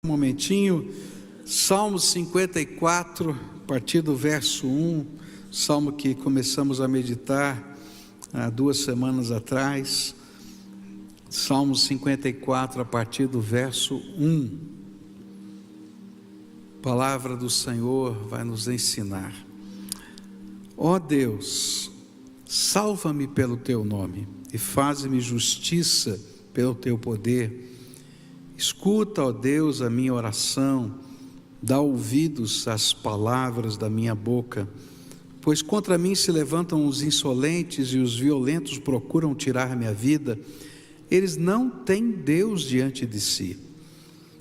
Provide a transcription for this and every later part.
Um momentinho, Salmo 54, a partir do verso 1, salmo que começamos a meditar há 2 semanas atrás. Salmo 54, a partir do verso 1. A palavra do Senhor vai nos ensinar. Ó Deus, salva-me pelo teu nome e faze-me justiça pelo teu poder. Escuta, ó Deus, a minha oração, dá ouvidos às palavras da minha boca, pois contra mim se levantam os insolentes e os violentos procuram tirar minha vida. Eles não têm Deus diante de si.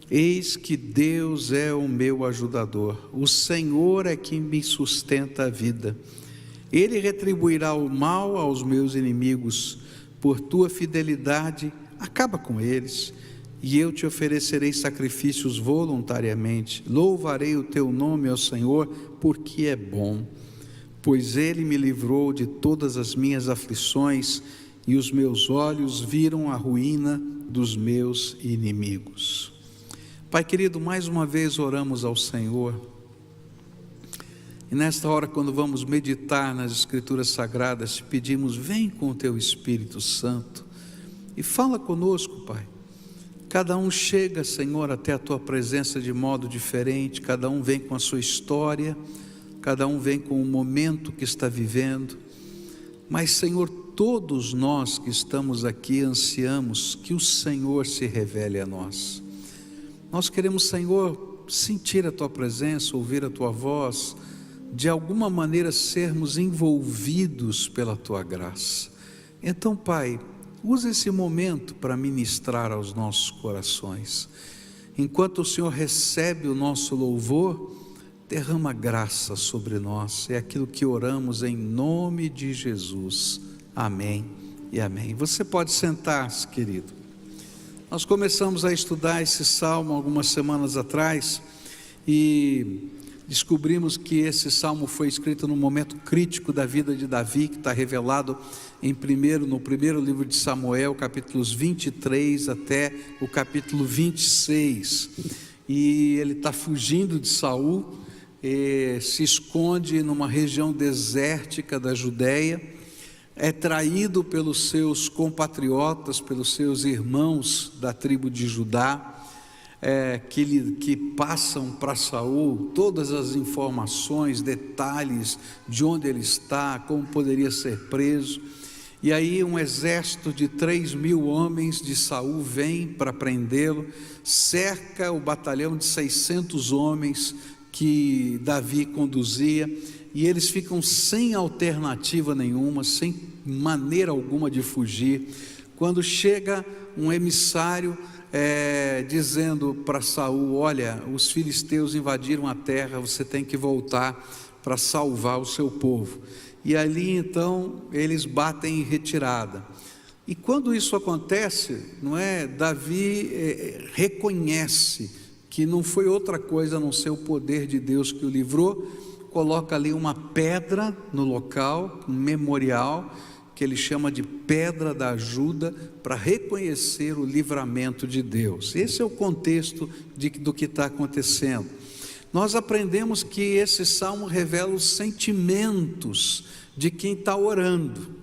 Eis que Deus é o meu ajudador, o Senhor é quem me sustenta a vida. Ele retribuirá o mal aos meus inimigos, por tua fidelidade, acaba com eles. E eu te oferecerei sacrifícios voluntariamente. Louvarei o teu nome, ó Senhor, porque é bom, pois Ele me livrou de todas as minhas aflições, e os meus olhos viram a ruína dos meus inimigos. Pai querido, mais uma vez oramos ao Senhor, e nesta hora, quando vamos meditar nas Escrituras Sagradas, te pedimos, vem com o teu Espírito Santo, e fala conosco, Pai. Cada um chega, Senhor, até a tua presença de modo diferente, cada um vem com a sua história, cada um vem com o momento que está vivendo, mas, Senhor, todos nós que estamos aqui ansiamos que o Senhor se revele a nós. Nós queremos, Senhor, sentir a tua presença, ouvir a tua voz, de alguma maneira sermos envolvidos pela tua graça. Então, Pai, usa esse momento para ministrar aos nossos corações. Enquanto o Senhor recebe o nosso louvor, derrama graça sobre nós. É aquilo que oramos em nome de Jesus. Amém e amém. Você pode sentar-se, querido. Nós começamos a estudar esse salmo algumas semanas atrás e descobrimos que esse salmo foi escrito num momento crítico da vida de Davi, que está revelado no primeiro livro de Samuel, capítulos 23 até o capítulo 26. E ele está fugindo de Saul, se esconde numa região desértica da Judéia, é traído pelos seus compatriotas, pelos seus irmãos da tribo de Judá, que passam para Saul todas as informações, detalhes de onde ele está, como poderia ser preso. E aí um exército de 3.000 homens de Saul vem para prendê-lo, cerca o batalhão de 600 homens que Davi conduzia, e eles ficam sem alternativa nenhuma, sem maneira alguma de fugir, quando chega um emissário dizendo para Saul: olha, os filisteus invadiram a terra, você tem que voltar para salvar o seu povo. E ali então eles batem em retirada. E quando isso acontece, Davi reconhece que não foi outra coisa a não ser o poder de Deus que o livrou, coloca ali uma pedra no local, um memorial, que ele chama de pedra da ajuda, para reconhecer o livramento de Deus. Esse é o contexto do que está acontecendo. Nós aprendemos que esse salmo revela os sentimentos de quem está orando.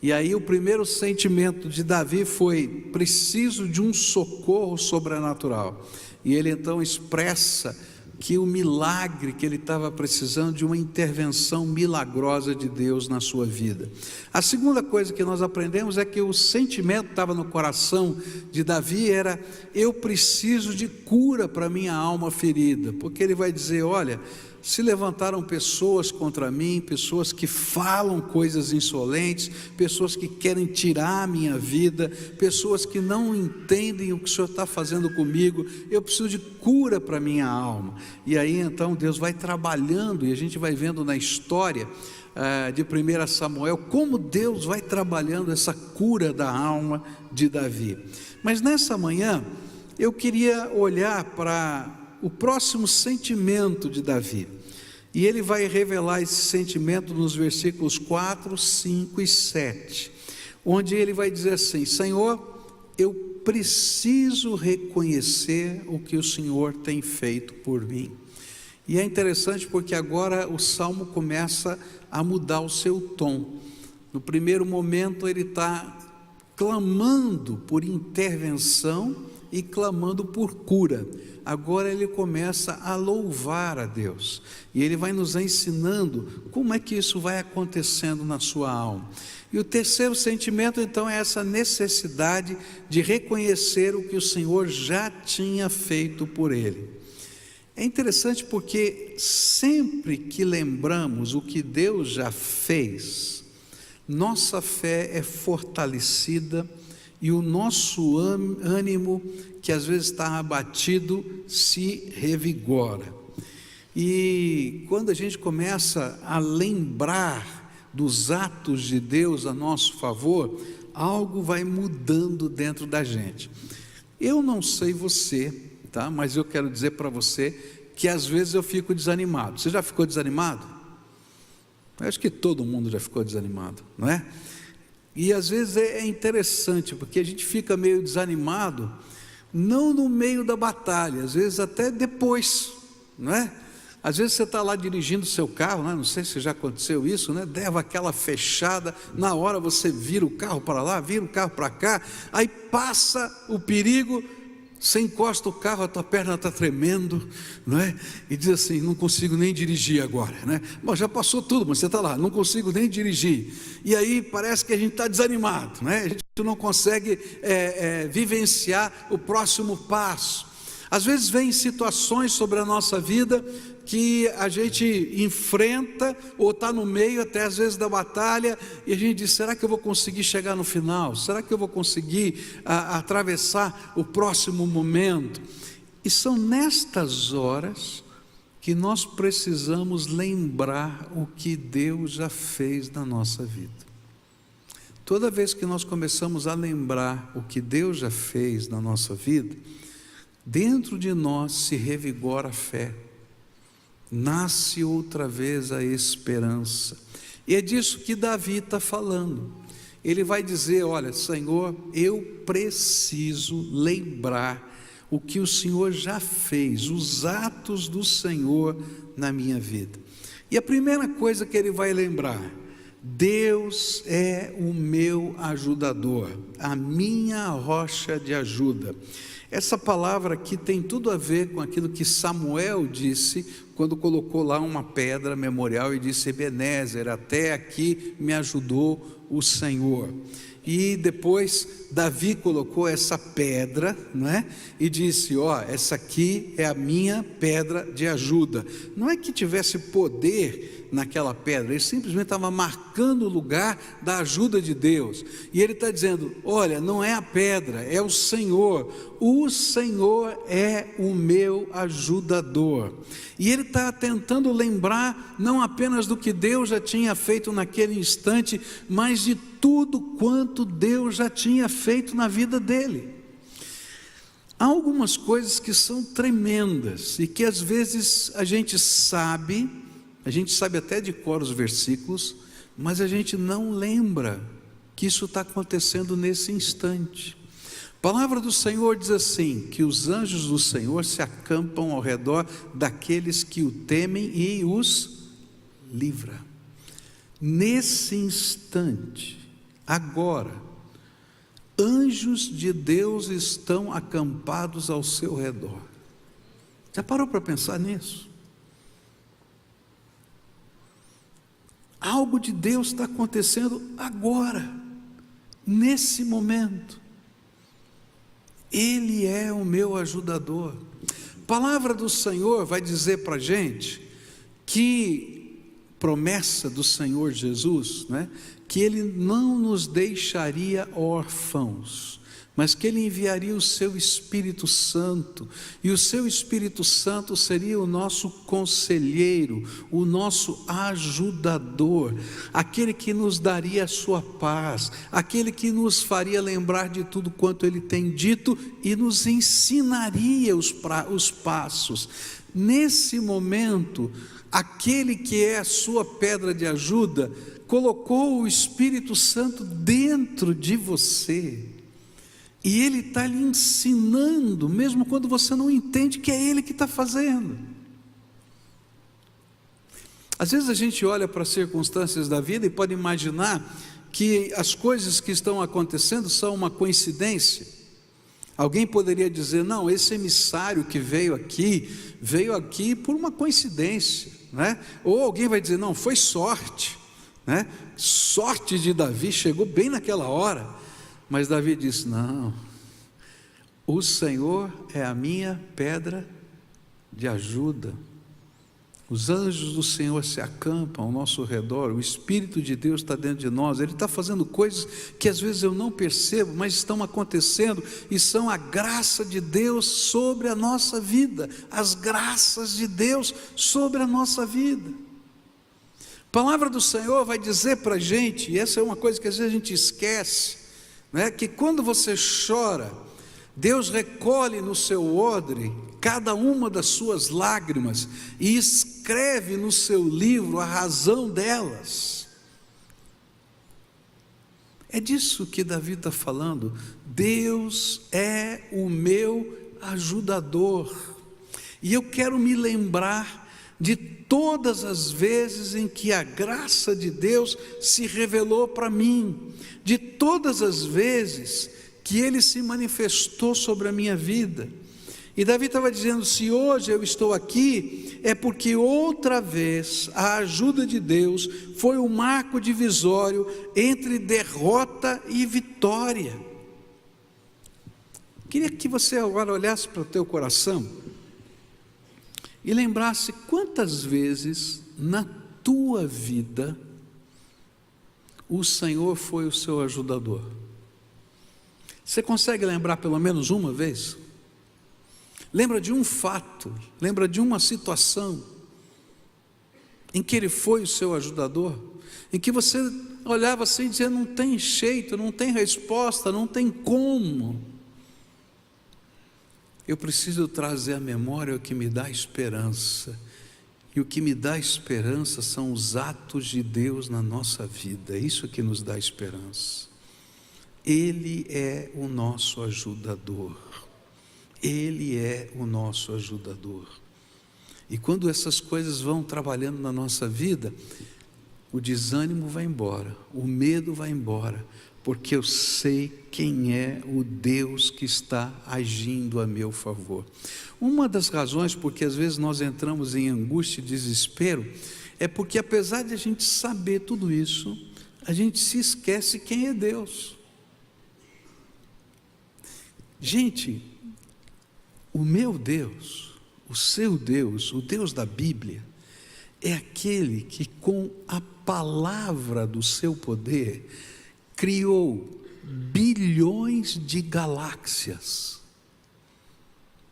E aí o primeiro sentimento de Davi foi: preciso de um socorro sobrenatural. E ele então expressa que o milagre que ele estava precisando, de uma intervenção milagrosa de Deus na sua vida. A segunda coisa que nós aprendemos é que o sentimento que estava no coração de Davi era: eu preciso de cura para minha alma ferida, porque ele vai dizer: olha, se levantaram pessoas contra mim, pessoas que falam coisas insolentes, pessoas que querem tirar a minha vida, pessoas que não entendem o que o Senhor está fazendo comigo, eu preciso de cura para minha alma. E aí então Deus vai trabalhando, e a gente vai vendo na história de 1 Samuel, como Deus vai trabalhando essa cura da alma de Davi. Mas nessa manhã, eu queria olhar para o próximo sentimento de Davi, e ele vai revelar esse sentimento nos versículos 4, 5 e 7, onde ele vai dizer assim: Senhor, eu preciso reconhecer o que o Senhor tem feito por mim. E é interessante porque agora o Salmo começa a mudar o seu tom. No primeiro momento ele está clamando por intervenção e clamando por cura. Agora ele começa a louvar a Deus. E ele vai nos ensinando como é que isso vai acontecendo na sua alma. E o terceiro sentimento, então, é essa necessidade de reconhecer o que o Senhor já tinha feito por ele. É interessante porque sempre que lembramos o que Deus já fez, nossa fé é fortalecida e o nosso ânimo, que às vezes está abatido, se revigora. E quando a gente começa a lembrar dos atos de Deus a nosso favor, algo vai mudando dentro da gente. Eu não sei você, tá? Mas eu quero dizer para você que às vezes eu fico desanimado. Você já ficou desanimado? Eu acho que todo mundo já ficou desanimado, não é? E às vezes é interessante, porque a gente fica meio desanimado, não no meio da batalha, às vezes até depois, não é? Às vezes você está lá dirigindo o seu carro, não sei se já aconteceu isso, né? Deva aquela fechada, na hora você vira o carro para lá, vira o carro para cá, aí passa o perigo, você encosta o carro, a tua perna está tremendo, não é? E diz assim, não consigo nem dirigir agora, né? Bom, já passou tudo, mas você está lá, não consigo nem dirigir. E aí parece que a gente está desanimado, né? A gente não consegue vivenciar o próximo passo. Às vezes vem situações sobre a nossa vida que a gente enfrenta ou está no meio até às vezes da batalha e a gente diz, será que eu vou conseguir chegar no final? Será que eu vou conseguir atravessar o próximo momento? E são nestas horas que nós precisamos lembrar o que Deus já fez na nossa vida. Toda vez que nós começamos a lembrar o que Deus já fez na nossa vida, dentro de nós se revigora a fé, nasce outra vez a esperança, e é disso que Davi está falando. Ele vai dizer, olha, Senhor, eu preciso lembrar o que o Senhor já fez, os atos do Senhor na minha vida. E a primeira coisa que ele vai lembrar, Deus é o meu ajudador, a minha rocha de ajuda. Essa palavra aqui tem tudo a ver com aquilo que Samuel disse quando colocou lá uma pedra memorial e disse, Ebenezer, até aqui me ajudou o Senhor. E depois Davi colocou essa pedra, não é? E disse, essa aqui é a minha pedra de ajuda. Não é que tivesse poder naquela pedra, ele simplesmente estava marcando o lugar da ajuda de Deus. E ele está dizendo, olha, não é a pedra, é o Senhor é o meu ajudador. E ele está tentando lembrar não apenas do que Deus já tinha feito naquele instante, mas de tudo quanto Deus já tinha feito na vida dele. Há algumas coisas que são tremendas e que às vezes a gente sabe até de cor os versículos, mas a gente não lembra que isso está acontecendo nesse instante. A palavra do Senhor diz assim, que os anjos do Senhor se acampam ao redor daqueles que o temem e os livra. Nesse instante, agora, anjos de Deus estão acampados ao seu redor. Já parou para pensar nisso? Algo de Deus está acontecendo agora, nesse momento. Ele é o meu ajudador. A palavra do Senhor vai dizer para a gente que, promessa do Senhor Jesus, né, que Ele não nos deixaria órfãos, mas que Ele enviaria o seu Espírito Santo, e o seu Espírito Santo seria o nosso conselheiro, o nosso ajudador, aquele que nos daria a sua paz, aquele que nos faria lembrar de tudo quanto Ele tem dito e nos ensinaria os passos. Nesse momento, aquele que é a sua pedra de ajuda, colocou o Espírito Santo dentro de você. E Ele está lhe ensinando, mesmo quando você não entende que é Ele que está fazendo. Às vezes a gente olha para as circunstâncias da vida e pode imaginar que as coisas que estão acontecendo são uma coincidência. Alguém poderia dizer, não, esse emissário que veio aqui por uma coincidência, né? Ou alguém vai dizer, não, foi sorte, né? Sorte de Davi, chegou bem naquela hora. Mas Davi disse, não, o Senhor é a minha pedra de ajuda. Os anjos do Senhor se acampam ao nosso redor, o Espírito de Deus está dentro de nós, Ele está fazendo coisas que às vezes eu não percebo, mas estão acontecendo, e são a graça de Deus sobre a nossa vida, as graças de Deus sobre a nossa vida. A palavra do Senhor vai dizer para a gente, e essa é uma coisa que às vezes a gente esquece, né, que quando você chora, Deus recolhe no seu odre cada uma das suas lágrimas e escreve no seu livro a razão delas. É disso que Davi está falando. Deus é o meu ajudador. E eu quero me lembrar de todas as vezes em que a graça de Deus se revelou para mim, de todas as vezes que Ele se manifestou sobre a minha vida. E Davi estava dizendo, se hoje eu estou aqui, é porque outra vez a ajuda de Deus foi um marco divisório entre derrota e vitória. Queria que você agora olhasse para o teu coração e lembrasse quantas vezes na tua vida o Senhor foi o seu ajudador. Você consegue lembrar pelo menos uma vez? Lembra de um fato, lembra de uma situação em que Ele foi o seu ajudador, em que você olhava assim e dizia, não tem jeito, não tem resposta, não tem como. Eu preciso trazer à memória o que me dá esperança, e o que me dá esperança são os atos de Deus na nossa vida, é isso que nos dá esperança. Ele é o nosso ajudador, Ele é o nosso ajudador. E quando essas coisas vão trabalhando na nossa vida, o desânimo vai embora, o medo vai embora, porque eu sei quem é o Deus que está agindo a meu favor. Uma das razões porque às vezes nós entramos em angústia e desespero, é porque apesar de a gente saber tudo isso, a gente se esquece quem é Deus. Gente, o meu Deus, o seu Deus, o Deus da Bíblia, é aquele que com a palavra do seu poder, criou bilhões de galáxias.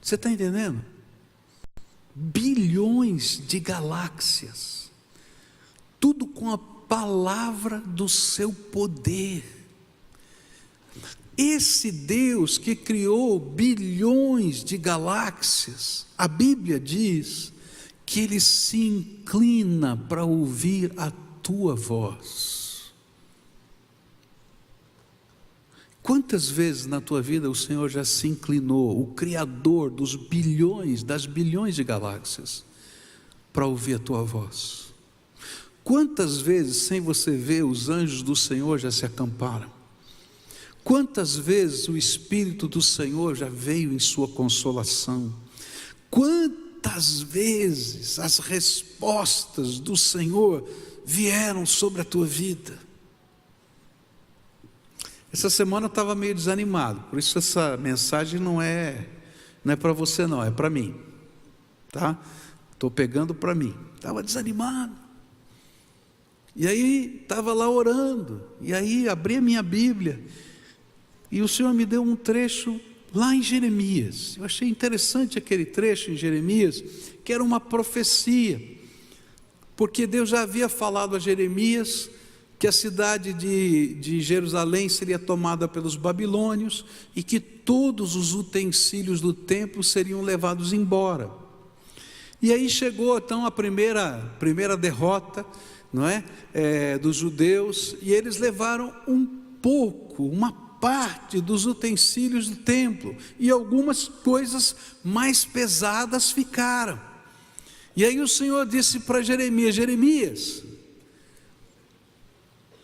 Você está entendendo? Bilhões de galáxias, tudo com a palavra do seu poder. Esse Deus que criou bilhões de galáxias, a Bíblia diz que Ele se inclina para ouvir a tua voz. Quantas vezes na tua vida o Senhor já se inclinou, o Criador dos bilhões, das bilhões de galáxias, para ouvir a tua voz? Quantas vezes, sem você ver, os anjos do Senhor já se acamparam? Quantas vezes o Espírito do Senhor já veio em sua consolação? Quantas vezes as respostas do Senhor vieram sobre a tua vida? Essa semana eu estava meio desanimado, por isso essa mensagem não é para você não, é para mim, tá? Estou pegando para mim, estava desanimado. E aí estava lá orando, e aí abri a minha Bíblia, e o Senhor me deu um trecho lá em Jeremias. Eu achei interessante aquele trecho em Jeremias, que era uma profecia, porque Deus já havia falado a Jeremias que a cidade de Jerusalém seria tomada pelos babilônios e que todos os utensílios do templo seriam levados embora. E aí chegou então a primeira derrota, não é? Dos judeus, e eles levaram uma parte dos utensílios do templo, e algumas coisas mais pesadas ficaram. E aí o Senhor disse para Jeremias: Jeremias,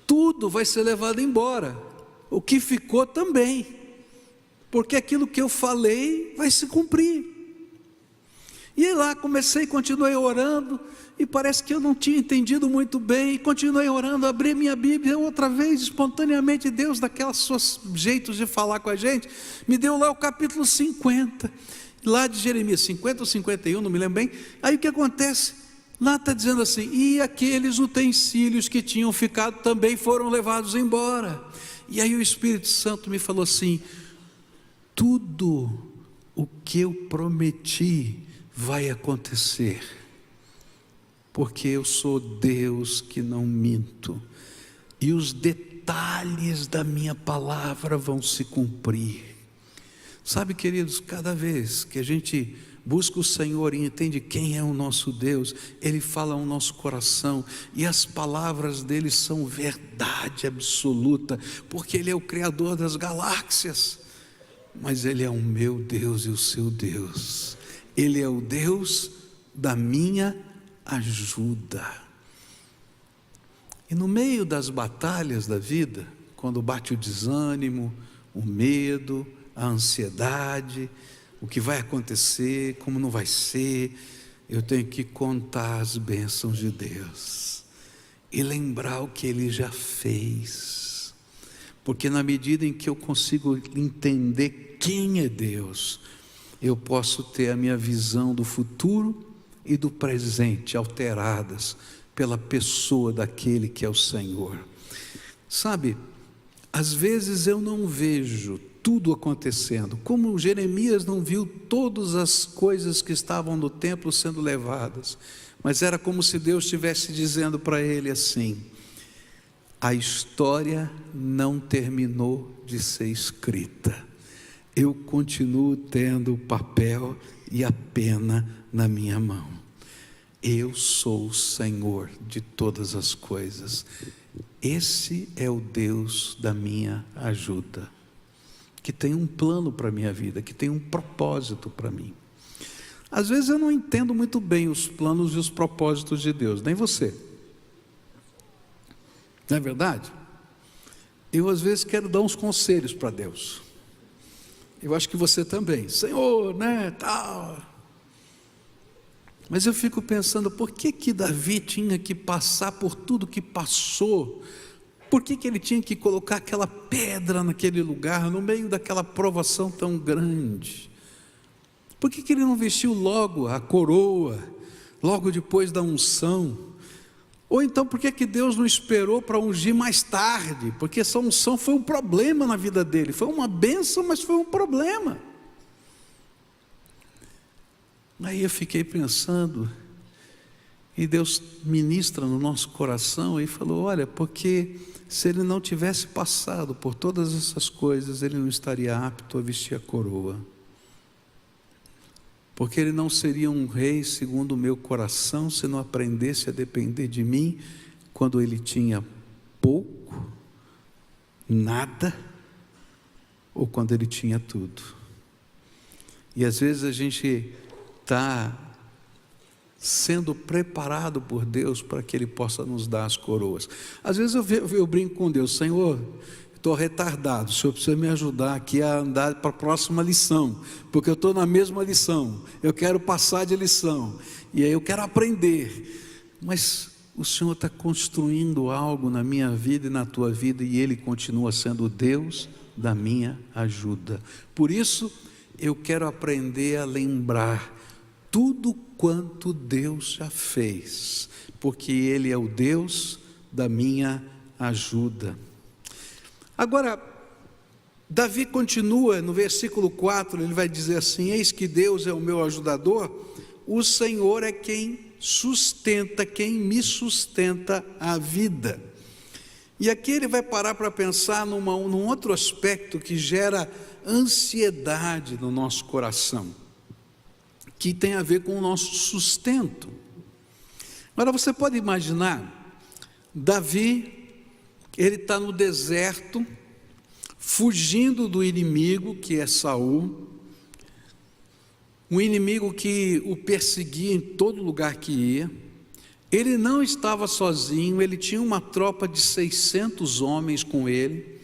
tudo vai ser levado embora, o que ficou também, porque aquilo que eu falei vai se cumprir. E aí lá continuei orando, e parece que eu não tinha entendido muito bem, e continuei orando, abri minha Bíblia outra vez, espontaneamente Deus, daqueles seus jeitos de falar com a gente, me deu lá o capítulo 50, lá de Jeremias, 50 ou 51, não me lembro bem. Aí o que acontece? Lá está dizendo assim: e aqueles utensílios que tinham ficado também foram levados embora. E aí o Espírito Santo me falou assim: tudo o que eu prometi vai acontecer, porque eu sou Deus que não minto, e os detalhes da minha palavra vão se cumprir. Sabe, queridos, cada vez que a gente busca o Senhor e entende quem é o nosso Deus, Ele fala ao nosso coração, e as palavras dele são verdade absoluta, porque Ele é o Criador das galáxias, mas Ele é o meu Deus e o seu Deus. Ele é o Deus da minha ajuda. E no meio das batalhas da vida, quando bate o desânimo, o medo, a ansiedade, o que vai acontecer, como não vai ser, eu tenho que contar as bênçãos de Deus e lembrar o que Ele já fez, porque na medida em que eu consigo entender quem é Deus, eu posso ter a minha visão do futuro e do presente alteradas pela pessoa daquele que é o Senhor. Sabe, às vezes eu não vejo tudo acontecendo, como Jeremias não viu todas as coisas que estavam no templo sendo levadas, mas era como se Deus estivesse dizendo para ele assim: a história não terminou de ser escrita, eu continuo tendo o papel e a pena na minha mão, eu sou o Senhor de todas as coisas, esse é o Deus da minha ajuda, que tem um plano para a minha vida, que tem um propósito para mim. Às vezes eu não entendo muito bem os planos e os propósitos de Deus, nem você, não é verdade? Eu às vezes quero dar uns conselhos para Deus, eu acho que você também, Senhor, né, tal. Mas eu fico pensando, por que Davi tinha que passar por tudo que passou? Por que ele tinha que colocar aquela pedra naquele lugar, no meio daquela provação tão grande? Por que ele não vestiu logo a coroa, logo depois da unção? Ou então, por que Deus não esperou para ungir mais tarde? Porque essa unção foi um problema na vida dele, foi uma bênção, mas foi um problema. Aí eu fiquei pensando, e Deus ministra no nosso coração e falou: olha, porque se ele não tivesse passado por todas essas coisas, ele não estaria apto a vestir a coroa, porque ele não seria um rei segundo o meu coração, se não aprendesse a depender de mim, quando ele tinha pouco, nada, ou quando ele tinha tudo. E às vezes a gente está sendo preparado por Deus para que Ele possa nos dar as coroas. Às vezes eu brinco com Deus: Senhor, estou retardado, o Senhor precisa me ajudar aqui a andar para a próxima lição, porque eu estou na mesma lição, eu quero passar de lição, e aí eu quero aprender, mas o Senhor está construindo algo na minha vida e na tua vida, e Ele continua sendo o Deus da minha ajuda. Por isso eu quero aprender a lembrar tudo quanto Deus já fez, porque Ele é o Deus da minha ajuda. Agora, Davi continua no versículo 4, ele vai dizer assim: eis que Deus é o meu ajudador, o Senhor é quem sustenta, quem me sustenta a vida. E aqui ele vai parar para pensar num outro aspecto que gera ansiedade no nosso coração, que tem a ver com o nosso sustento. Agora você pode imaginar, Davi, ele está no deserto, fugindo do inimigo que é Saul, um inimigo que o perseguia em todo lugar que ia. Ele não estava sozinho, ele tinha uma tropa de 600 homens com ele,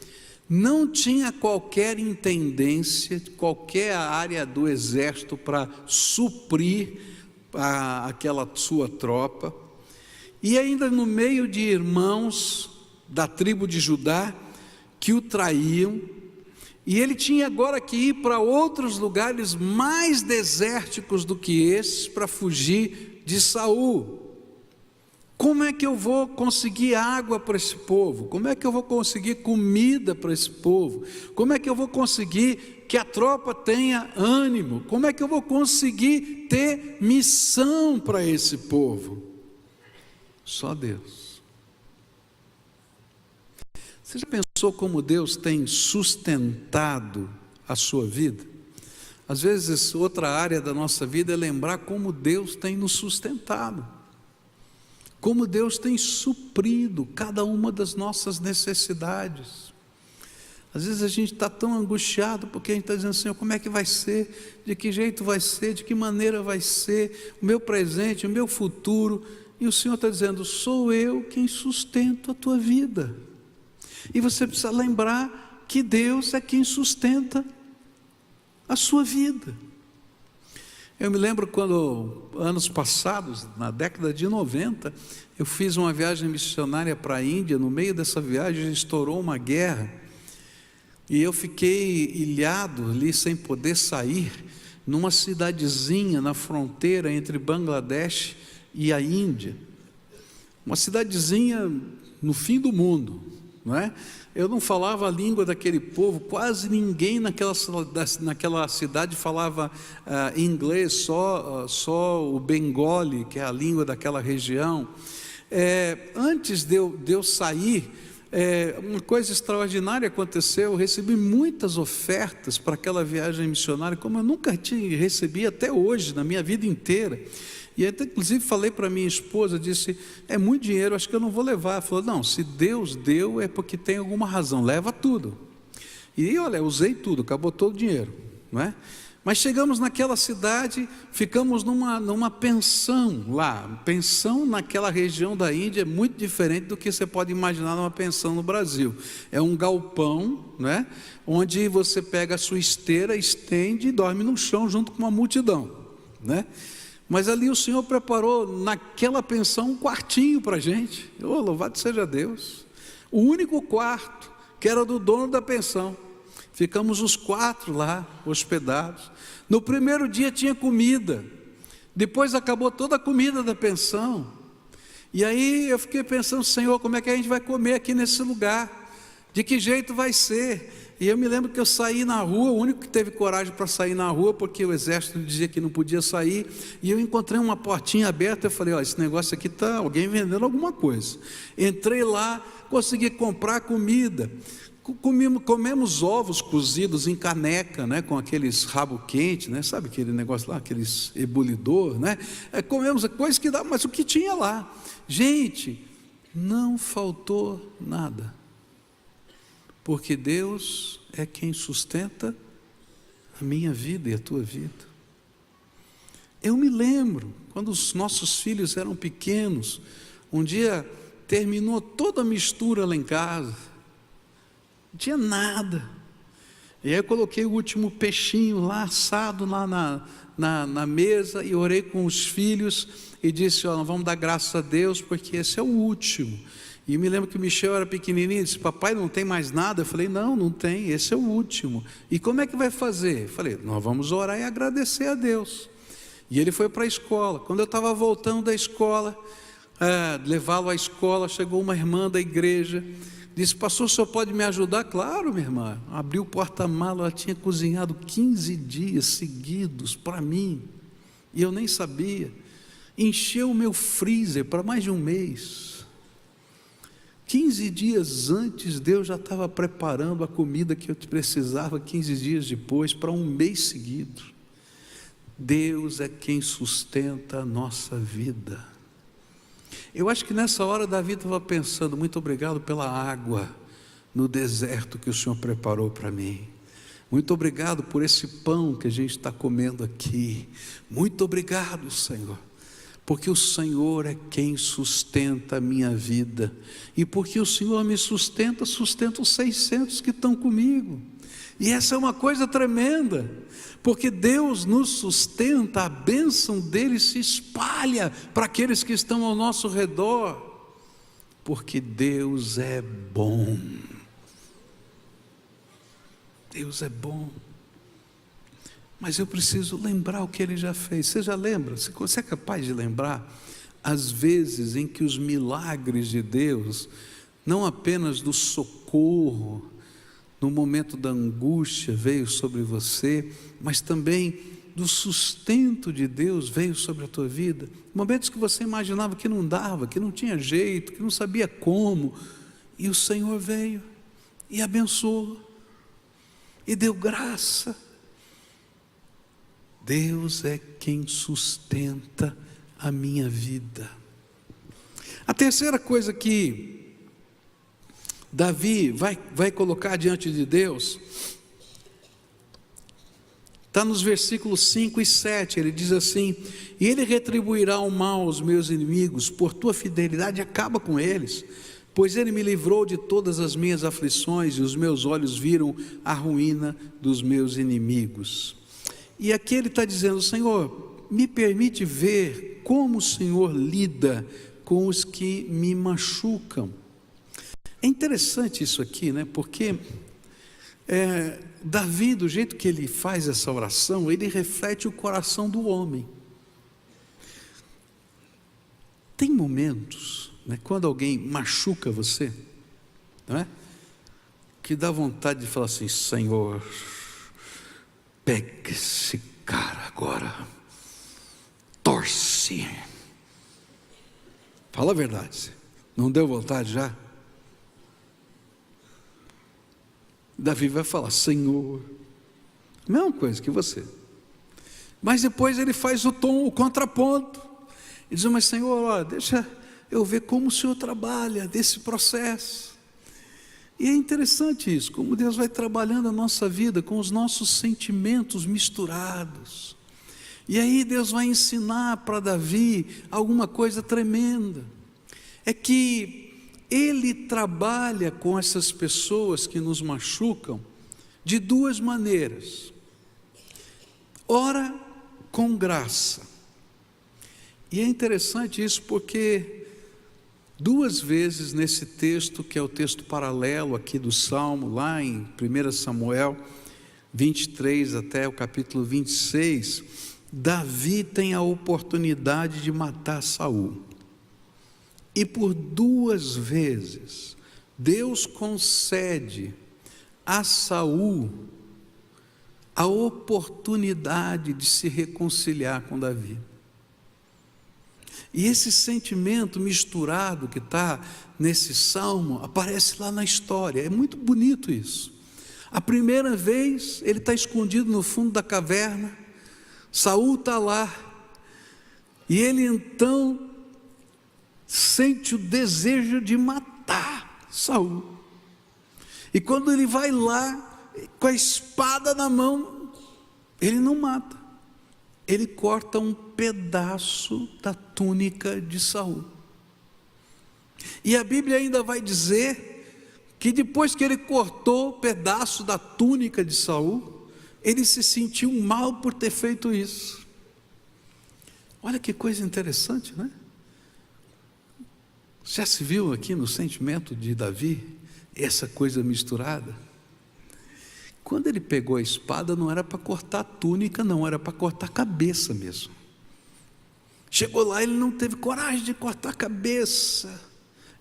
não tinha qualquer intendência, qualquer área do exército para suprir aquela sua tropa, e ainda no meio de irmãos da tribo de Judá que o traíam, e ele tinha agora que ir para outros lugares mais desérticos do que esses para fugir de Saul. Como é que eu vou conseguir água para esse povo? Como é que eu vou conseguir comida para esse povo? Como é que eu vou conseguir que a tropa tenha ânimo? Como é que eu vou conseguir ter missão para esse povo? Só Deus. Você já pensou como Deus tem sustentado a sua vida? Às vezes, outra área da nossa vida é lembrar como Deus tem nos sustentado, como Deus tem suprido cada uma das nossas necessidades. Às vezes a gente está tão angustiado, porque a gente está dizendo, Senhor, como é que vai ser? De que jeito vai ser? De que maneira vai ser? O meu presente, o meu futuro? E o Senhor está dizendo, sou eu quem sustento a tua vida. E você precisa lembrar que Deus é quem sustenta a sua vida. Eu me lembro quando, anos passados, na década de 90, eu fiz uma viagem missionária para a Índia. No meio dessa viagem estourou uma guerra, e eu fiquei ilhado ali, sem poder sair, numa cidadezinha na fronteira entre Bangladesh e a Índia, uma cidadezinha no fim do mundo, não é? Eu não falava a língua daquele povo, quase ninguém naquela cidade falava inglês, só o Bengali, que é a língua daquela região. Antes de eu sair, uma coisa extraordinária aconteceu. Eu recebi muitas ofertas para aquela viagem missionária, como eu nunca recebi até hoje, na minha vida inteira. E até, inclusive, falei para minha esposa, disse, é muito dinheiro, acho que eu não vou levar. Ela falou, não, se Deus deu, é porque tem alguma razão, leva tudo. E olha, usei tudo, acabou todo o dinheiro, não é? Mas chegamos naquela cidade, ficamos numa pensão lá. Pensão naquela região da Índia é muito diferente do que você pode imaginar numa pensão no Brasil. É um galpão, né, onde você pega a sua esteira, estende e dorme no chão junto com uma multidão, né? Mas ali o Senhor preparou naquela pensão um quartinho para a gente. Oh, louvado seja Deus. O único quarto que era do dono da pensão. Ficamos os 4 lá, hospedados. No primeiro dia tinha comida. Depois acabou toda a comida da pensão. E aí eu fiquei pensando, Senhor, como é que a gente vai comer aqui nesse lugar? De que jeito vai ser? E eu me lembro que eu saí na rua, o único que teve coragem para sair na rua, porque o exército dizia que não podia sair, e eu encontrei uma portinha aberta. Eu falei, esse negócio aqui está alguém vendendo alguma coisa. Entrei lá, consegui comprar comida, comemos ovos cozidos em caneca, né, com aqueles rabo quente, né, sabe aquele negócio lá, aqueles ebulidor, né? Comemos coisa que dá, mas o que tinha lá, gente, não faltou nada. Porque Deus é quem sustenta a minha vida e a tua vida. Eu me lembro, quando os nossos filhos eram pequenos, um dia terminou toda a mistura lá em casa, não tinha nada. E aí eu coloquei o último peixinho lá, assado lá na mesa, e orei com os filhos, e disse, nós vamos dar graças a Deus, porque esse é o último. E me lembro que o Michel era pequenininho, disse, papai, não tem mais nada? Eu falei, não tem, esse é o último. E como é que vai fazer? Eu falei, nós vamos orar e agradecer a Deus. E ele foi para a escola. Quando eu estava voltando da escola, levá-lo à escola, chegou uma irmã da igreja, disse, pastor, o senhor pode me ajudar? Claro, minha irmã. Abriu o porta-malas, ela tinha cozinhado 15 dias seguidos para mim, e eu nem sabia. Encheu o meu freezer para mais de um mês. 15 dias antes, Deus já estava preparando a comida que eu precisava 15 dias depois, para um mês seguido. Deus é quem sustenta a nossa vida. Eu acho que nessa hora Davi estava pensando, muito obrigado pela água, no deserto que o Senhor preparou para mim. Muito obrigado por esse pão que a gente está comendo aqui. Muito obrigado, Senhor, porque o Senhor é quem sustenta a minha vida, e porque o Senhor me sustenta, sustenta os 600 que estão comigo. E essa é uma coisa tremenda, porque Deus nos sustenta, a bênção dele se espalha para aqueles que estão ao nosso redor, porque Deus é bom. Deus é bom, mas eu preciso lembrar o que Ele já fez. Você já lembra? Você é capaz de lembrar as vezes em que os milagres de Deus, não apenas do socorro, no momento da angústia veio sobre você, mas também do sustento de Deus veio sobre a tua vida? Momentos que você imaginava que não dava, que não tinha jeito, que não sabia como, e o Senhor veio e abençoou, e deu graça. Deus é quem sustenta a minha vida. A terceira coisa que Davi vai colocar diante de Deus, está nos versículos 5 e 7, ele diz assim: e ele retribuirá o mal aos meus inimigos, por tua fidelidade acaba com eles, pois ele me livrou de todas as minhas aflições, e os meus olhos viram a ruína dos meus inimigos. E aqui ele está dizendo: Senhor, me permite ver como o Senhor lida com os que me machucam. É interessante isso aqui, né? Porque Davi, do jeito que ele faz essa oração, ele reflete o coração do homem. Tem momentos, né, quando alguém machuca você, não é? Que dá vontade de falar assim: Senhor, pega esse cara agora, torce. Fala a verdade, não deu vontade já? Davi vai falar: Senhor, mesma coisa que você. Mas depois ele faz o contraponto, e diz: mas Senhor, ó, deixa eu ver como o Senhor trabalha desse processo. E é interessante isso, como Deus vai trabalhando a nossa vida com os nossos sentimentos misturados. E aí Deus vai ensinar para Davi alguma coisa tremenda, é que Ele trabalha com essas pessoas que nos machucam de duas maneiras. Ora, com graça. E é interessante isso porque duas vezes nesse texto, que é o texto paralelo aqui do Salmo, lá em 1 Samuel 23 até o capítulo 26, Davi tem a oportunidade de matar Saul. E por duas vezes, Deus concede a Saul a oportunidade de se reconciliar com Davi. E esse sentimento misturado que está nesse salmo, aparece lá na história, é muito bonito isso. A primeira vez, ele está escondido no fundo da caverna, Saul está lá, e ele então sente o desejo de matar Saul. E quando ele vai lá, com a espada na mão, ele não mata, ele corta um pedaço da túnica de Saul. E a Bíblia ainda vai dizer que depois que ele cortou o pedaço da túnica de Saul, ele se sentiu mal por ter feito isso. Olha que coisa interessante, né? Já se viu aqui no sentimento de Davi, essa coisa misturada? Quando ele pegou a espada, não era para cortar a túnica, não, era para cortar a cabeça mesmo. Chegou lá, ele não teve coragem de cortar a cabeça.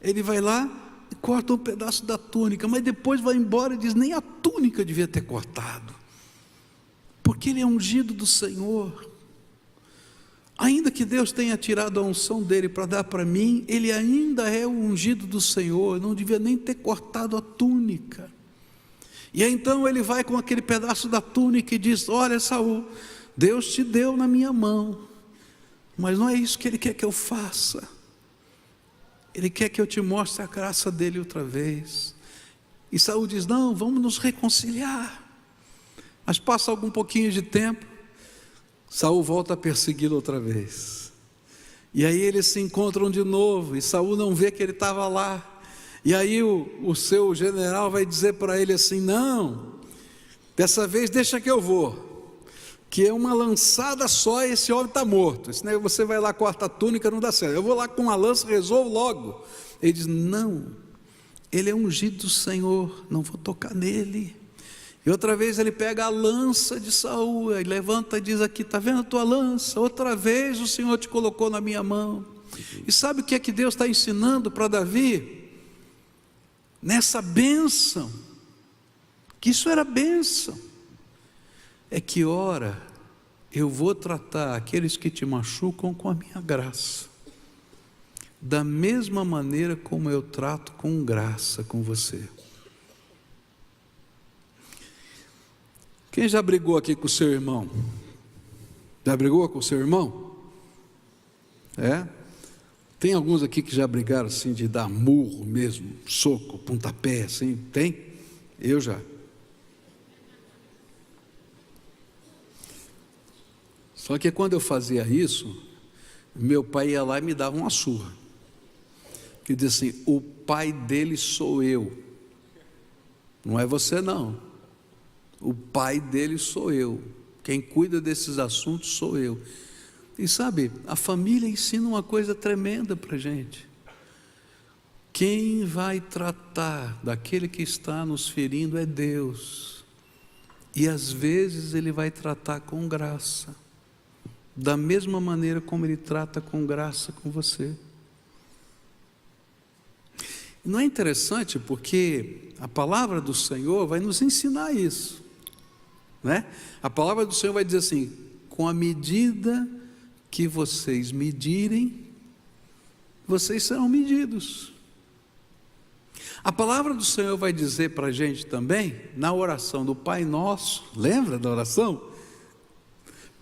Ele vai lá e corta um pedaço da túnica, mas depois vai embora e diz: nem a túnica devia ter cortado, porque ele é ungido do Senhor. Ainda que Deus tenha tirado a unção dele para dar para mim, ele ainda é o ungido do Senhor, não devia nem ter cortado a túnica. E aí então ele vai com aquele pedaço da túnica e diz: olha, Saul, Deus te deu na minha mão, mas não é isso que Ele quer que eu faça. Ele quer que eu te mostre a graça dele outra vez. E Saul diz: não, vamos nos reconciliar. Mas passa algum pouquinho de tempo, Saul volta a persegui-lo outra vez. E aí eles se encontram de novo, e Saul não vê que ele estava lá. E aí o seu general vai dizer para ele assim: não, dessa vez deixa que eu vou, que é uma lançada só e esse homem está morto. Senão você vai lá, corta a túnica, não dá certo. Eu vou lá com uma lança, resolvo logo. Ele diz: não, ele é ungido do Senhor, não vou tocar nele. E outra vez ele pega a lança de Saul, e levanta e diz: aqui, está vendo a tua lança? Outra vez o Senhor te colocou na minha mão. E sabe o que é que Deus está ensinando para Davi? Nessa bênção, que isso era bênção, é que ora, eu vou tratar aqueles que te machucam com a minha graça, da mesma maneira como eu trato com graça com você. Quem já brigou aqui com o seu irmão? Já brigou com o seu irmão? Tem alguns aqui que já brigaram assim, de dar murro mesmo, soco, pontapé, assim? Tem? Eu já. Só que quando eu fazia isso, meu pai ia lá e me dava uma surra. Que dizia assim: o pai dele sou eu, não é você não. O pai dele sou eu, quem cuida desses assuntos sou eu. E sabe, a família ensina uma coisa tremenda para a gente. Quem vai tratar daquele que está nos ferindo é Deus. E às vezes Ele vai tratar com graça, da mesma maneira como Ele trata com graça com você. Não é interessante porque a palavra do Senhor vai nos ensinar isso, né? A palavra do Senhor vai dizer assim: com a medida que vocês medirem, vocês serão medidos. A palavra do Senhor vai dizer para a gente também, na oração do Pai Nosso, lembra da oração?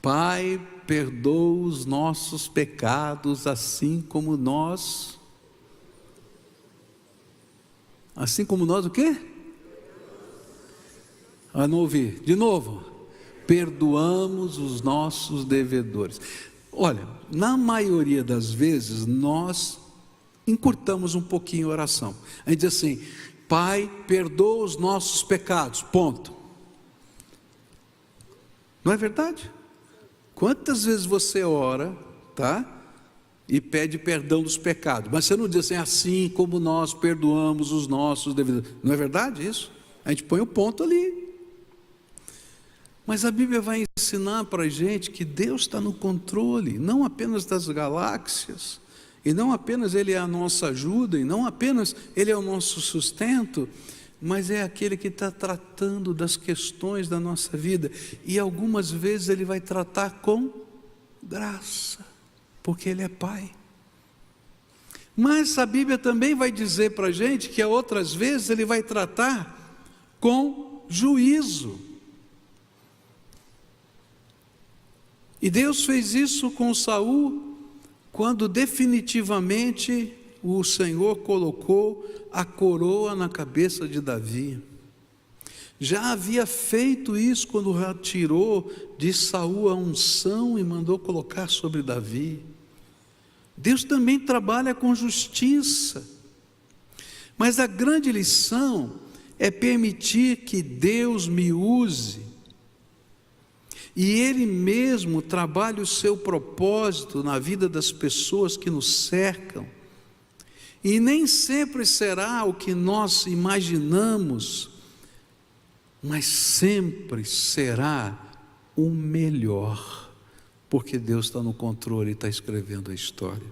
Pai, perdoa os nossos pecados, assim como nós o quê? Não ouvi, de novo, perdoamos os nossos devedores. Olha, na maioria das vezes nós encurtamos um pouquinho a oração. A gente diz assim: Pai, perdoa os nossos pecados, ponto. Não é verdade? Quantas vezes você ora, tá? E pede perdão dos pecados, mas você não diz assim como nós perdoamos os nossos devedores. Não é verdade isso? A gente põe o ponto ali. Mas a Bíblia vai ensinar para a gente que Deus está no controle, não apenas das galáxias, e não apenas Ele é a nossa ajuda, e não apenas Ele é o nosso sustento, mas é aquele que está tratando das questões da nossa vida, e algumas vezes Ele vai tratar com graça, porque Ele é Pai. Mas a Bíblia também vai dizer para a gente que outras vezes Ele vai tratar com juízo. E Deus fez isso com Saul, quando definitivamente o Senhor colocou a coroa na cabeça de Davi. Já havia feito isso quando retirou de Saul a unção e mandou colocar sobre Davi. Deus também trabalha com justiça, mas a grande lição é permitir que Deus me use, e Ele mesmo trabalhe o seu propósito na vida das pessoas que nos cercam, e nem sempre será o que nós imaginamos, mas sempre será o melhor, porque Deus está no controle e está escrevendo a história.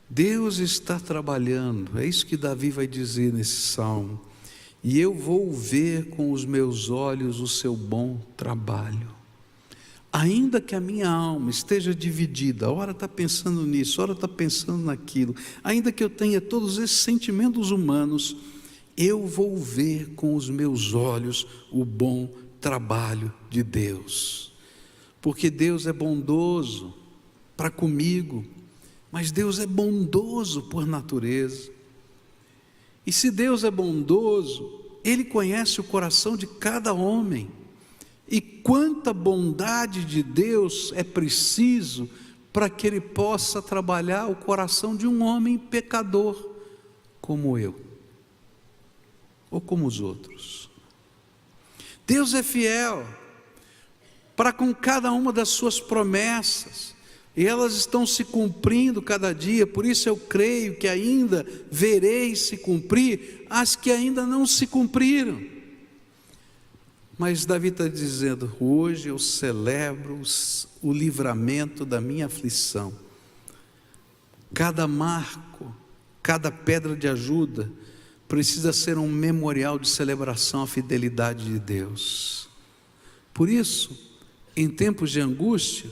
Deus está trabalhando, é isso que Davi vai dizer nesse salmo: e eu vou ver com os meus olhos o seu bom trabalho. Ainda que a minha alma esteja dividida, ora está pensando nisso, ora está pensando naquilo, ainda que eu tenha todos esses sentimentos humanos, eu vou ver com os meus olhos o bom trabalho de Deus, porque Deus é bondoso para comigo, mas Deus é bondoso por natureza. E se Deus é bondoso, Ele conhece o coração de cada homem. E quanta bondade de Deus é preciso para que Ele possa trabalhar o coração de um homem pecador como eu, ou como os outros. Deus é fiel para com cada uma das suas promessas, e elas estão se cumprindo cada dia. Por isso eu creio que ainda verei se cumprir as que ainda não se cumpriram. Mas Davi está dizendo: hoje eu celebro o livramento da minha aflição. Cada marco, cada pedra de ajuda precisa ser um memorial de celebração à fidelidade de Deus. Por isso, em tempos de angústia,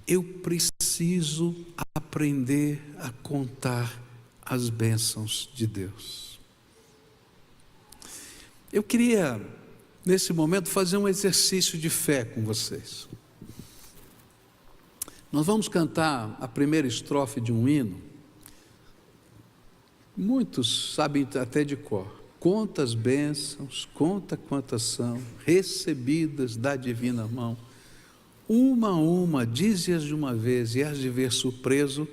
eu preciso aprender a contar as bênçãos de Deus. Eu queria, nesse momento, fazer um exercício de fé com vocês. Nós vamos cantar a primeira estrofe de um hino. Muitos sabem até de cor. Conta as bênçãos, conta quantas são, recebidas da divina mão. Uma a uma, dize-as de uma vez, e hás de ver surpreso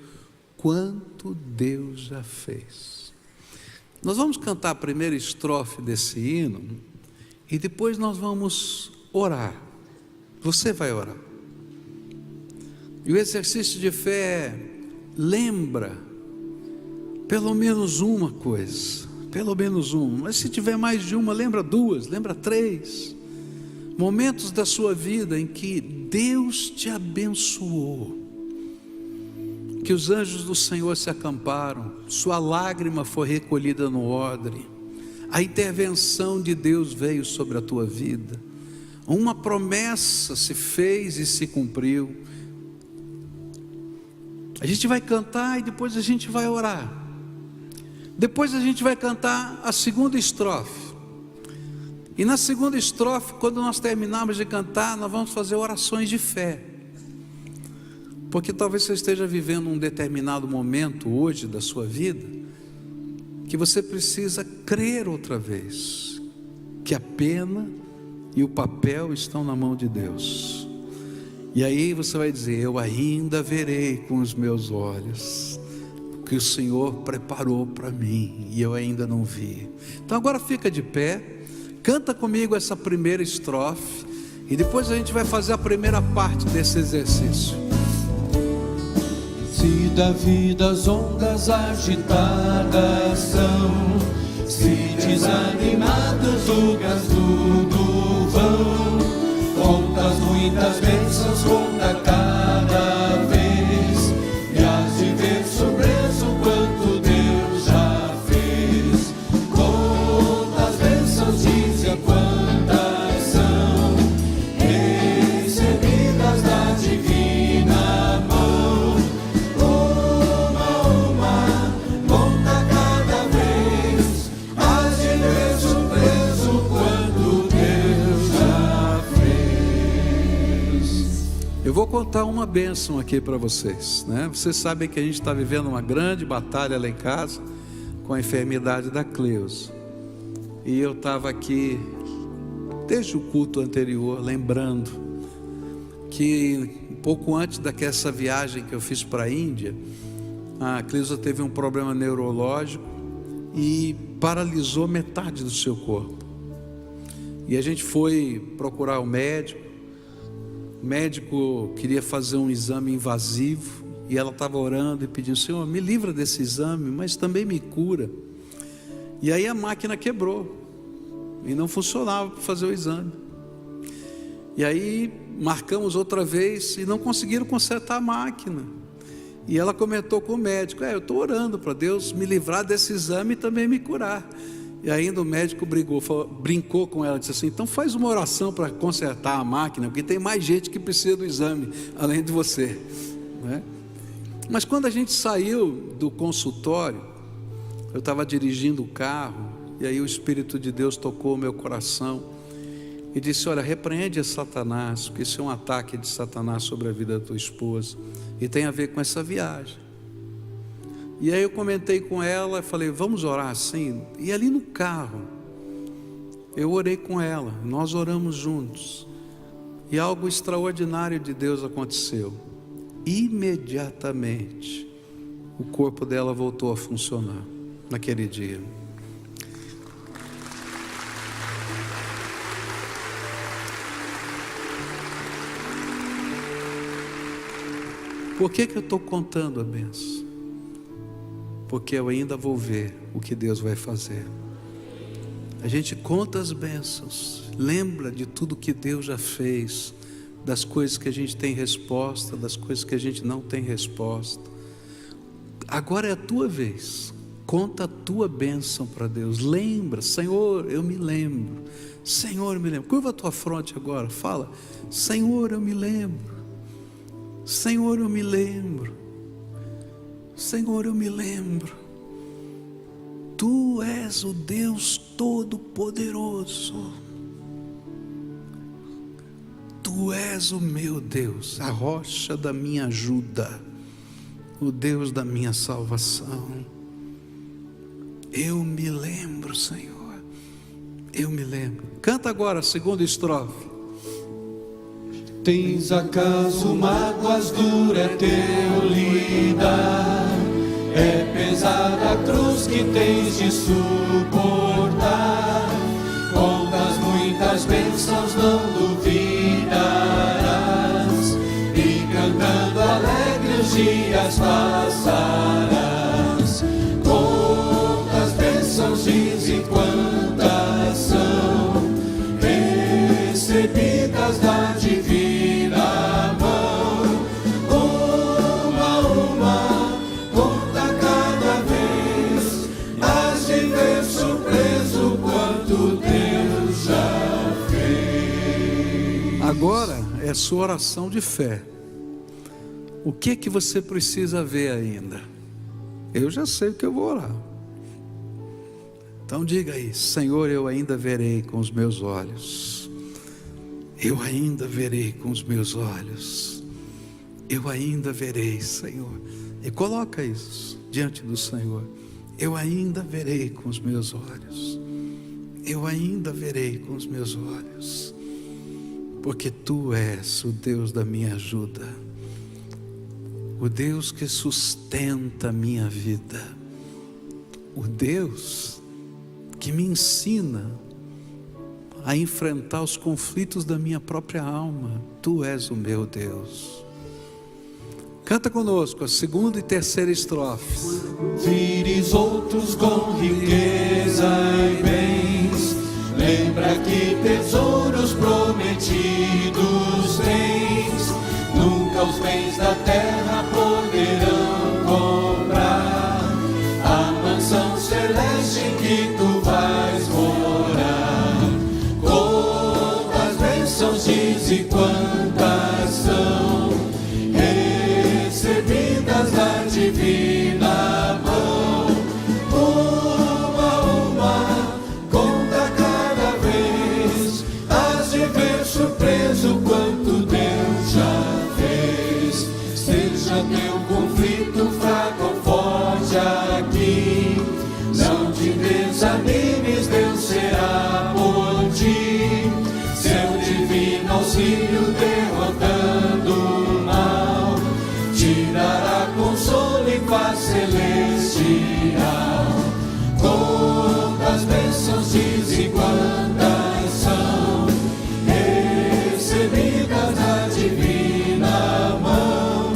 quanto Deus já fez. Nós vamos cantar a primeira estrofe desse hino, e depois nós vamos orar. Você vai orar. E o exercício de fé lembra pelo menos uma coisa, pelo menos uma. Mas se tiver mais de uma, lembra duas, lembra três. Momentos da sua vida em que Deus te abençoou, que os anjos do Senhor se acamparam, sua lágrima foi recolhida no odre, a intervenção de Deus veio sobre a tua vida, uma promessa se fez e se cumpriu. A gente vai cantar e depois a gente vai orar. Depois a gente vai cantar a segunda estrofe. E na segunda estrofe, quando nós terminarmos de cantar, nós vamos fazer orações de fé. Porque talvez você esteja vivendo um determinado momento hoje da sua vida, que você precisa crer outra vez, que a pena e o papel estão na mão de Deus. E aí você vai dizer: eu ainda verei com os meus olhos o que o Senhor preparou para mim, e eu ainda não vi. Então agora fica de pé, canta comigo essa primeira estrofe, e depois a gente vai fazer a primeira parte desse exercício. Se da vida as ondas agitadas são, se desanimadas rugas tudo vão, contas muitas bênçãos, conta cada vez, e hás de ver surpreso quanto Deus já fez. Conta as bênçãos, dize quantas são, recebidas da divina mão. Uma a uma, conta cada vez, hás de ver surpreso quanto Deus já fez. Eu vou contar uma bênção aqui para vocês, né? Vocês sabem que a gente está vivendo uma grande batalha lá em casa com a enfermidade da Cleusa. E eu estava aqui desde o culto anterior lembrando que um pouco antes dessa viagem que eu fiz para a Índia, a Cleusa teve um problema neurológico e paralisou metade do seu corpo. E a gente foi procurar o médico. O médico queria fazer um exame invasivo, e ela estava orando e pedindo: Senhor, me livra desse exame, mas também me cura. E aí a máquina quebrou e não funcionava para fazer o exame. E aí marcamos outra vez e não conseguiram consertar a máquina. E ela comentou com o médico: eu estou orando para Deus me livrar desse exame e também me curar. E ainda o médico brincou com ela, disse assim: então faz uma oração para consertar a máquina, porque tem mais gente que precisa do exame, além de você, né? Mas quando a gente saiu do consultório, eu estava dirigindo o carro, e aí o Espírito de Deus tocou o meu coração e disse: olha, repreende a Satanás, porque isso é um ataque de Satanás sobre a vida da tua esposa, e tem a ver com essa viagem. E aí eu comentei com ela, falei, vamos orar assim? E ali no carro, eu orei com ela, nós oramos juntos. E algo extraordinário de Deus aconteceu. Imediatamente, o corpo dela voltou a funcionar, naquele dia. Por que eu estou contando a bênção? Porque eu ainda vou ver o que Deus vai fazer. A gente conta as bênçãos, lembra de tudo que Deus já fez, das coisas que a gente tem resposta, das coisas que a gente não tem resposta. Agora é a tua vez, conta a tua bênção para Deus, lembra, Senhor, eu me lembro, Senhor, eu me lembro. Curva a tua fronte agora, fala, Senhor, eu me lembro, Senhor, eu me lembro, Senhor, eu me lembro. Tu és o Deus Todo-Poderoso. Tu és o meu Deus, a rocha da minha ajuda, o Deus da minha salvação. Eu me lembro, Senhor, eu me lembro. Canta agora a segunda estrofe. Tens acaso mágoas, dura é teu lidar, é pesada a cruz que tens de suportar. Contas muitas bênçãos, não duvidarás, e cantando alegre os dias passarás. Quantas bênçãos diz e quantas são recebidas da divina mão. Uma a uma, conta cada vez, hás de ver surpreso quanto Deus já fez. Agora é sua oração de fé. O que que você precisa ver ainda? Eu já sei o que eu vou orar. Então diga aí, Senhor, eu ainda verei com os meus olhos. Eu ainda verei com os meus olhos. Eu ainda verei, Senhor. E coloca isso diante do Senhor. Eu ainda verei com os meus olhos. Eu ainda verei com os meus olhos. Porque Tu és o Deus da minha ajuda, o Deus que sustenta a minha vida, o Deus que me ensina a enfrentar os conflitos da minha própria alma. Tu és o meu Deus. Canta conosco a segunda e terceira estrofes. Vires outros com riqueza e bens, lembra que tesouros prometidos tens. Nunca os bens da terra poderão comprar a mansão celeste em que Tu vais morar. Quantas bênçãos diz e quantas são recebidas da divina mão. Uma a uma, conta cada vez, hás de ver surpreso quanto Deus já fez. Seja teu conflito fraco ou forte aqui, não te desanimes, Deus será por ti. Seu divino auxílio derrotando o mal, te dará consolo e paz celestial. Quantas bênçãos diz e quantas são recebidas da divina mão.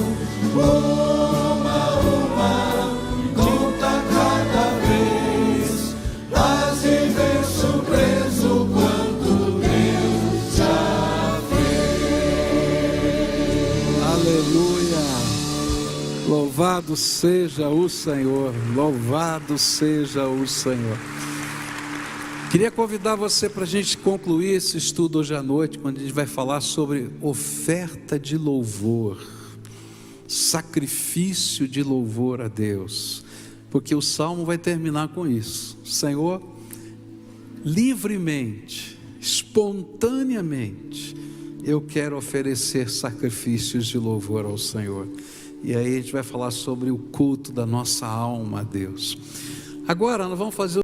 Uma a uma, conta cada vez, hás de ver surpreso quanto Deus já fez. Aleluia! Louvado seja o Senhor, louvado seja o Senhor. Queria convidar você para a gente concluir esse estudo hoje à noite, quando a gente vai falar sobre oferta de louvor, sacrifício de louvor a Deus, porque o Salmo vai terminar com isso. Senhor, livremente, espontaneamente, eu quero oferecer sacrifícios de louvor ao Senhor. E aí a gente vai falar sobre o culto da nossa alma a Deus. Agora nós vamos fazer